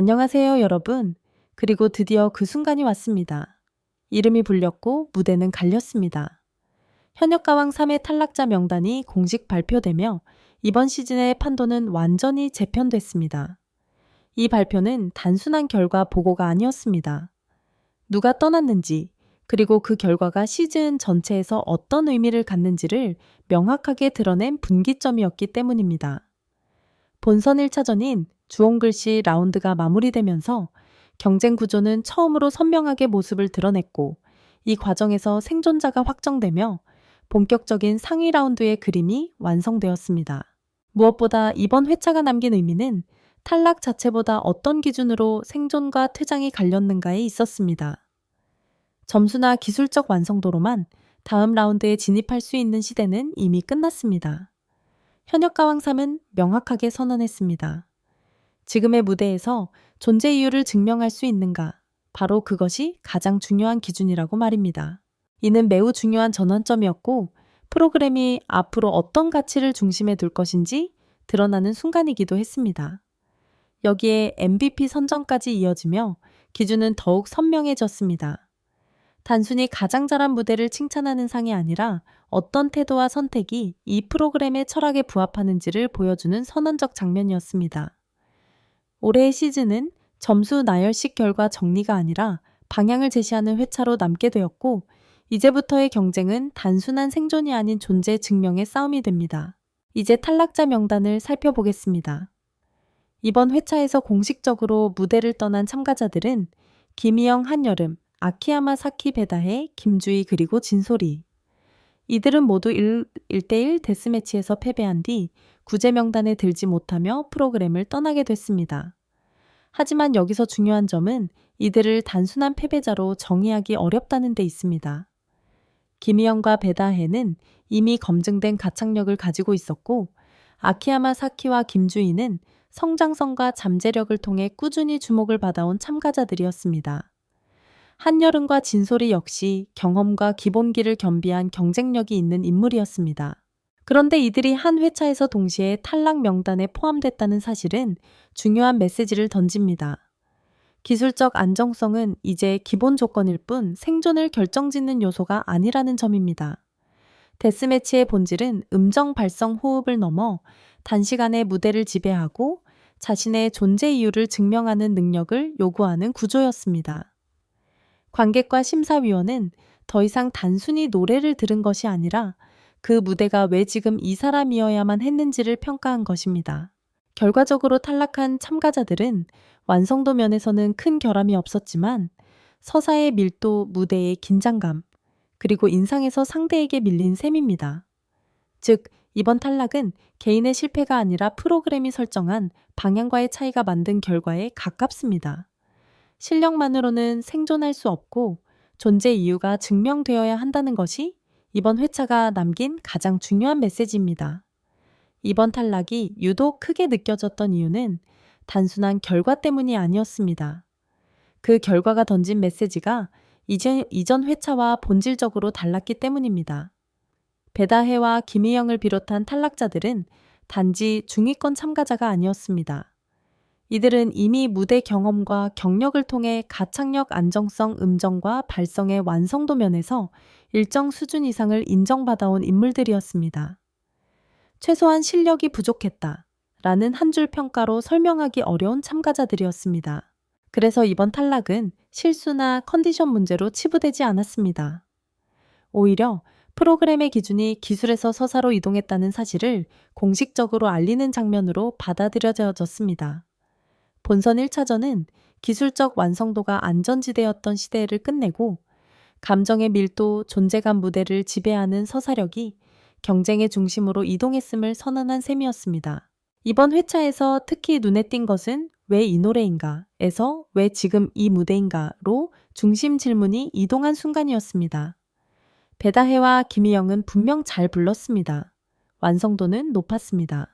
안녕하세요, 여러분. 그리고 드디어 그 순간이 왔습니다. 이름이 불렸고 무대는 갈렸습니다. 현역가왕 3회 탈락자 명단이 공식 발표되며 이번 시즌의 판도는 완전히 재편됐습니다. 이 발표는 단순한 결과 보고가 아니었습니다. 누가 떠났는지, 그리고 그 결과가 시즌 전체에서 어떤 의미를 갖는지를 명확하게 드러낸 분기점이었기 때문입니다. 본선 1차전인 주홍글씨 라운드가 마무리되면서 경쟁 구조는 처음으로 선명하게 모습을 드러냈고, 이 과정에서 생존자가 확정되며 본격적인 상위 라운드의 그림이 완성되었습니다. 무엇보다 이번 회차가 남긴 의미는 탈락 자체보다 어떤 기준으로 생존과 퇴장이 갈렸는가에 있었습니다. 점수나 기술적 완성도로만 다음 라운드에 진입할 수 있는 시대는 이미 끝났습니다. 현역가왕 3은 명확하게 선언했습니다. 지금의 무대에서 존재 이유를 증명할 수 있는가? 바로 그것이 가장 중요한 기준이라고 말입니다. 이는 매우 중요한 전환점이었고, 프로그램이 앞으로 어떤 가치를 중심에 둘 것인지 드러나는 순간이기도 했습니다. 여기에 MVP 선정까지 이어지며 기준은 더욱 선명해졌습니다. 단순히 가장 잘한 무대를 칭찬하는 상이 아니라 어떤 태도와 선택이 이 프로그램의 철학에 부합하는지를 보여주는 선언적 장면이었습니다. 올해의 시즌은 점수 나열식 결과 정리가 아니라 방향을 제시하는 회차로 남게 되었고, 이제부터의 경쟁은 단순한 생존이 아닌 존재 증명의 싸움이 됩니다. 이제 탈락자 명단을 살펴보겠습니다. 이번 회차에서 공식적으로 무대를 떠난 참가자들은 김희영, 한여름, 아키야마 사키 베다헤, 김주희 그리고 진소리. 이들은 모두 1대1 데스매치에서 패배한 뒤 구제 명단에 들지 못하며 프로그램을 떠나게 됐습니다. 하지만 여기서 중요한 점은 이들을 단순한 패배자로 정의하기 어렵다는 데 있습니다. 김희영과 베다헤는 이미 검증된 가창력을 가지고 있었고, 아키야마 사키와 김주희는 성장성과 잠재력을 통해 꾸준히 주목을 받아온 참가자들이었습니다. 한여름과 진솔이 역시 경험과 기본기를 겸비한 경쟁력이 있는 인물이었습니다. 그런데 이들이 한 회차에서 동시에 탈락 명단에 포함됐다는 사실은 중요한 메시지를 던집니다. 기술적 안정성은 이제 기본 조건일 뿐 생존을 결정짓는 요소가 아니라는 점입니다. 데스매치의 본질은 음정 발성 호흡을 넘어 단시간에 무대를 지배하고 자신의 존재 이유를 증명하는 능력을 요구하는 구조였습니다. 관객과 심사위원은 더 이상 단순히 노래를 들은 것이 아니라 그 무대가 왜 지금 이 사람이어야만 했는지를 평가한 것입니다. 결과적으로 탈락한 참가자들은 완성도 면에서는 큰 결함이 없었지만 서사의 밀도, 무대의 긴장감, 그리고 인상에서 상대에게 밀린 셈입니다. 즉, 이번 탈락은 개인의 실패가 아니라 프로그램이 설정한 방향과의 차이가 만든 결과에 가깝습니다. 실력만으로는 생존할 수 없고 존재 이유가 증명되어야 한다는 것이 이번 회차가 남긴 가장 중요한 메시지입니다. 이번 탈락이 유독 크게 느껴졌던 이유는 단순한 결과 때문이 아니었습니다. 그 결과가 던진 메시지가 이전 회차와 본질적으로 달랐기 때문입니다. 베다헤와 김희영을 비롯한 탈락자들은 단지 중위권 참가자가 아니었습니다. 이들은 이미 무대 경험과 경력을 통해 가창력 안정성, 음정과 발성의 완성도 면에서 일정 수준 이상을 인정받아온 인물들이었습니다. 최소한 실력이 부족했다 라는 한 줄 평가로 설명하기 어려운 참가자들이었습니다. 그래서 이번 탈락은 실수나 컨디션 문제로 치부되지 않았습니다. 오히려 프로그램의 기준이 기술에서 서사로 이동했다는 사실을 공식적으로 알리는 장면으로 받아들여졌습니다. 본선 1차전은 기술적 완성도가 안전지대였던 시대를 끝내고 감정의 밀도, 존재감 무대를 지배하는 서사력이 경쟁의 중심으로 이동했음을 선언한 셈이었습니다. 이번 회차에서 특히 눈에 띈 것은 왜 이 노래인가? 에서 왜 지금 이 무대인가?로 중심 질문이 이동한 순간이었습니다. 베다헤와 김희영은 분명 잘 불렀습니다. 완성도는 높았습니다.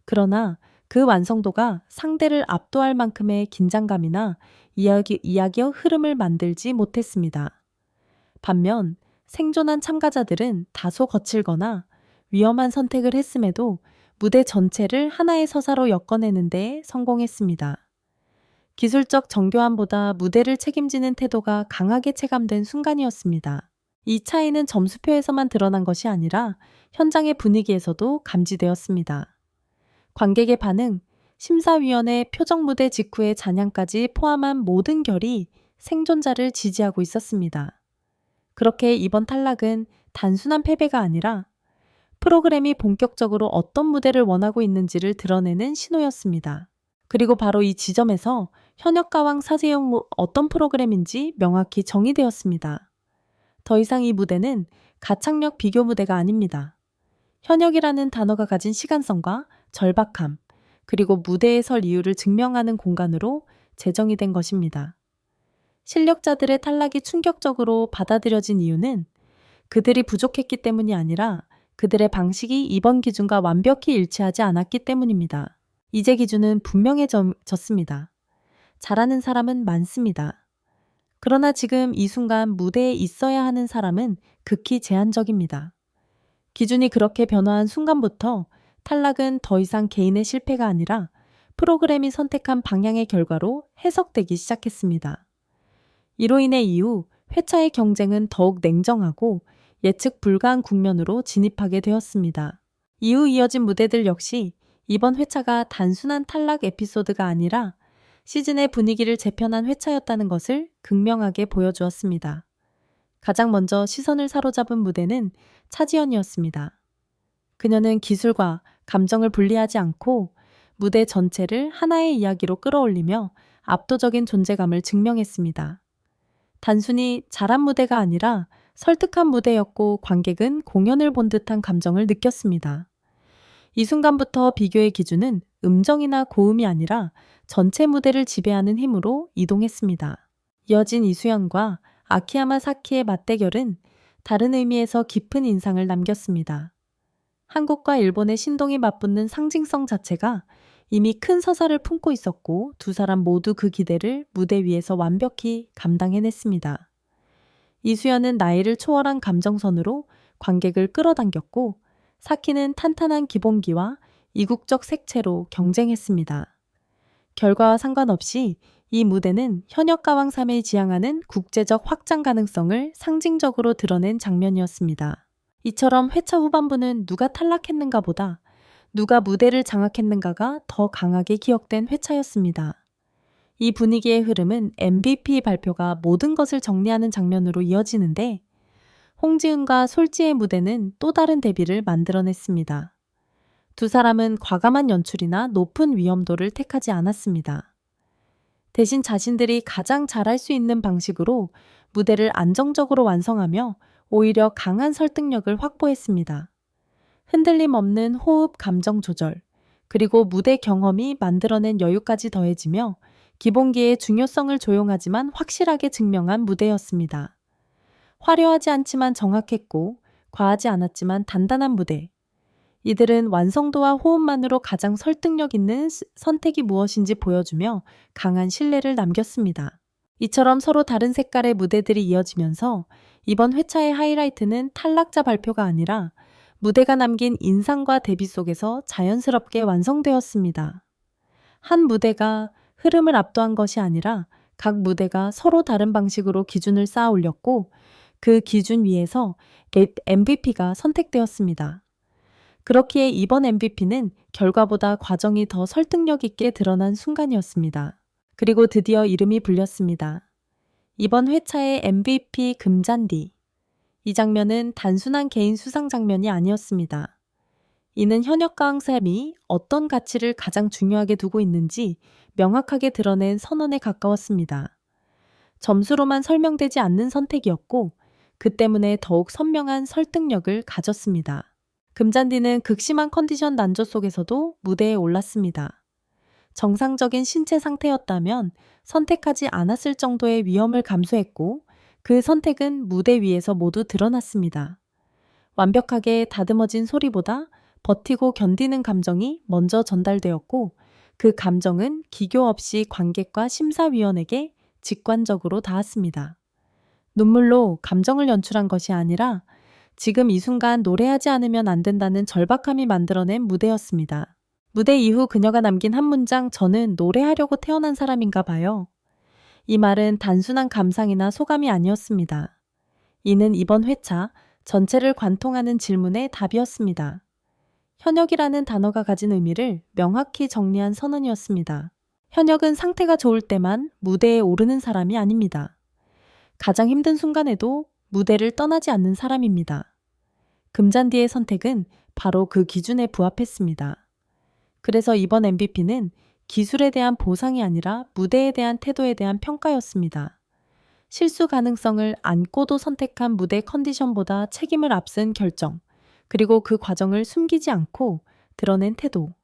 그러나 그 완성도가 상대를 압도할 만큼의 긴장감이나 이야기의 흐름을 만들지 못했습니다. 반면 생존한 참가자들은 다소 거칠거나 위험한 선택을 했음에도 무대 전체를 하나의 서사로 엮어내는 데 성공했습니다. 기술적 정교함보다 무대를 책임지는 태도가 강하게 체감된 순간이었습니다. 이 차이는 점수표에서만 드러난 것이 아니라 현장의 분위기에서도 감지되었습니다. 관객의 반응, 심사위원의 표정 무대 직후의 잔향까지 포함한 모든 결이 생존자를 지지하고 있었습니다. 그렇게 이번 탈락은 단순한 패배가 아니라 프로그램이 본격적으로 어떤 무대를 원하고 있는지를 드러내는 신호였습니다. 그리고 바로 이 지점에서 현역가왕 사제용 어떤 프로그램인지 명확히 정의되었습니다. 더 이상 이 무대는 가창력 비교 무대가 아닙니다. 현역이라는 단어가 가진 시간성과 절박함, 그리고 무대에 설 이유를 증명하는 공간으로 제정이 된 것입니다. 실력자들의 탈락이 충격적으로 받아들여진 이유는 그들이 부족했기 때문이 아니라 그들의 방식이 이번 기준과 완벽히 일치하지 않았기 때문입니다. 이제 기준은 분명해졌습니다. 잘하는 사람은 많습니다. 그러나 지금 이 순간 무대에 있어야 하는 사람은 극히 제한적입니다. 기준이 그렇게 변화한 순간부터 탈락은 더 이상 개인의 실패가 아니라 프로그램이 선택한 방향의 결과로 해석되기 시작했습니다. 이로 인해 이후 회차의 경쟁은 더욱 냉정하고 예측 불가한 국면으로 진입하게 되었습니다. 이후 이어진 무대들 역시 이번 회차가 단순한 탈락 에피소드가 아니라 시즌의 분위기를 재편한 회차였다는 것을 극명하게 보여주었습니다. 가장 먼저 시선을 사로잡은 무대는 차지연이었습니다. 그녀는 기술과 감정을 분리하지 않고 무대 전체를 하나의 이야기로 끌어올리며 압도적인 존재감을 증명했습니다. 단순히 잘한 무대가 아니라 설득한 무대였고 관객은 공연을 본 듯한 감정을 느꼈습니다. 이 순간부터 비교의 기준은 음정이나 고음이 아니라 전체 무대를 지배하는 힘으로 이동했습니다. 이어진 이수연과 아키야마 사키의 맞대결은 다른 의미에서 깊은 인상을 남겼습니다. 한국과 일본의 신동이 맞붙는 상징성 자체가 이미 큰 서사를 품고 있었고 두 사람 모두 그 기대를 무대 위에서 완벽히 감당해냈습니다. 이수연은 나이를 초월한 감정선으로 관객을 끌어당겼고 사키는 탄탄한 기본기와 이국적 색채로 경쟁했습니다. 결과와 상관없이 이 무대는 현역가왕 3을 지향하는 국제적 확장 가능성을 상징적으로 드러낸 장면이었습니다. 이처럼 회차 후반부는 누가 탈락했는가 보다 누가 무대를 장악했는가가 더 강하게 기억된 회차였습니다. 이 분위기의 흐름은 MVP 발표가 모든 것을 정리하는 장면으로 이어지는데 홍지은과 솔지의 무대는 또 다른 대비를 만들어냈습니다. 두 사람은 과감한 연출이나 높은 위험도를 택하지 않았습니다. 대신 자신들이 가장 잘할 수 있는 방식으로 무대를 안정적으로 완성하며 오히려 강한 설득력을 확보했습니다. 흔들림 없는 호흡 감정 조절, 그리고 무대 경험이 만들어낸 여유까지 더해지며 기본기의 중요성을 조용하지만 확실하게 증명한 무대였습니다. 화려하지 않지만 정확했고 과하지 않았지만 단단한 무대. 이들은 완성도와 호흡만으로 가장 설득력 있는 선택이 무엇인지 보여주며 강한 신뢰를 남겼습니다. 이처럼 서로 다른 색깔의 무대들이 이어지면서 이번 회차의 하이라이트는 탈락자 발표가 아니라 무대가 남긴 인상과 대비 속에서 자연스럽게 완성되었습니다. 한 무대가 흐름을 압도한 것이 아니라 각 무대가 서로 다른 방식으로 기준을 쌓아 올렸고 그 기준 위에서 MVP가 선택되었습니다. 그렇기에 이번 MVP는 결과보다 과정이 더 설득력 있게 드러난 순간이었습니다. 그리고 드디어 이름이 불렸습니다. 이번 회차의 MVP 금잔디. 이 장면은 단순한 개인 수상 장면이 아니었습니다. 이는 현역가왕 쌤이 어떤 가치를 가장 중요하게 두고 있는지 명확하게 드러낸 선언에 가까웠습니다. 점수로만 설명되지 않는 선택이었고 그 때문에 더욱 선명한 설득력을 가졌습니다. 금잔디는 극심한 컨디션 난조 속에서도 무대에 올랐습니다. 정상적인 신체 상태였다면 선택하지 않았을 정도의 위험을 감수했고 그 선택은 무대 위에서 모두 드러났습니다. 완벽하게 다듬어진 소리보다 버티고 견디는 감정이 먼저 전달되었고 그 감정은 기교 없이 관객과 심사위원에게 직관적으로 닿았습니다. 눈물로 감정을 연출한 것이 아니라 지금 이 순간 노래하지 않으면 안 된다는 절박함이 만들어낸 무대였습니다. 무대 이후 그녀가 남긴 한 문장, 저는 노래하려고 태어난 사람인가 봐요. 이 말은 단순한 감상이나 소감이 아니었습니다. 이는 이번 회차 전체를 관통하는 질문의 답이었습니다. 현역이라는 단어가 가진 의미를 명확히 정리한 선언이었습니다. 현역은 상태가 좋을 때만 무대에 오르는 사람이 아닙니다. 가장 힘든 순간에도 무대를 떠나지 않는 사람입니다. 금잔디의 선택은 바로 그 기준에 부합했습니다. 그래서 이번 MVP는 기술에 대한 보상이 아니라 무대에 대한 태도에 대한 평가였습니다. 실수 가능성을 안고도 선택한 무대 컨디션보다 책임을 앞선 결정, 그리고 그 과정을 숨기지 않고 드러낸 태도.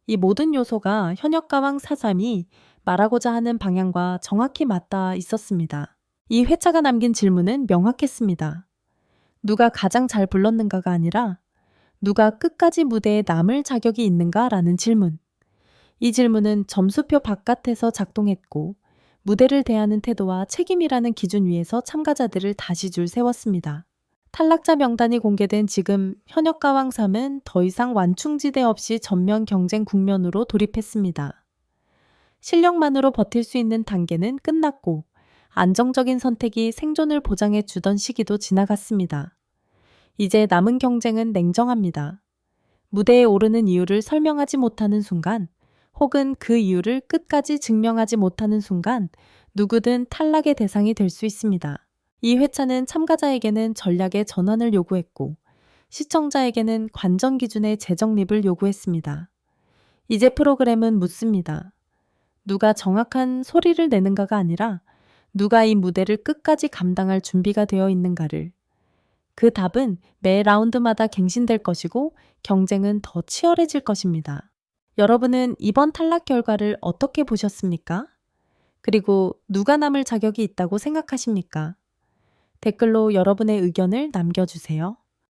이 모든 요소가 현역가왕 사삼이 말하고자 하는 방향과 정확히 맞닿아 있었습니다. 이 회차가 남긴 질문은 명확했습니다. 누가 가장 잘 불렀는가가 아니라 누가 끝까지 무대에 남을 자격이 있는가라는 질문. 이 질문은 점수표 바깥에서 작동했고 무대를 대하는 태도와 책임이라는 기준 위에서 참가자들을 다시 줄 세웠습니다. 탈락자 명단이 공개된 지금 현역가왕 3은 더 이상 완충지대 없이 전면 경쟁 국면으로 돌입했습니다. 실력만으로 버틸 수 있는 단계는 끝났고 안정적인 선택이 생존을 보장해 주던 시기도 지나갔습니다. 이제 남은 경쟁은 냉정합니다. 무대에 오르는 이유를 설명하지 못하는 순간, 혹은 그 이유를 끝까지 증명하지 못하는 순간 누구든 탈락의 대상이 될 수 있습니다. 이 회차는 참가자에게는 전략의 전환을 요구했고 시청자에게는 관전 기준의 재정립을 요구했습니다. 이제 프로그램은 묻습니다. 누가 정확한 소리를 내는가가 아니라 누가 이 무대를 끝까지 감당할 준비가 되어 있는가를. 그 답은 매 라운드마다 갱신될 것이고 경쟁은 더 치열해질 것입니다. 여러분은 이번 탈락 결과를 어떻게 보셨습니까? 그리고 누가 남을 자격이 있다고 생각하십니까? 댓글로 여러분의 의견을 남겨주세요.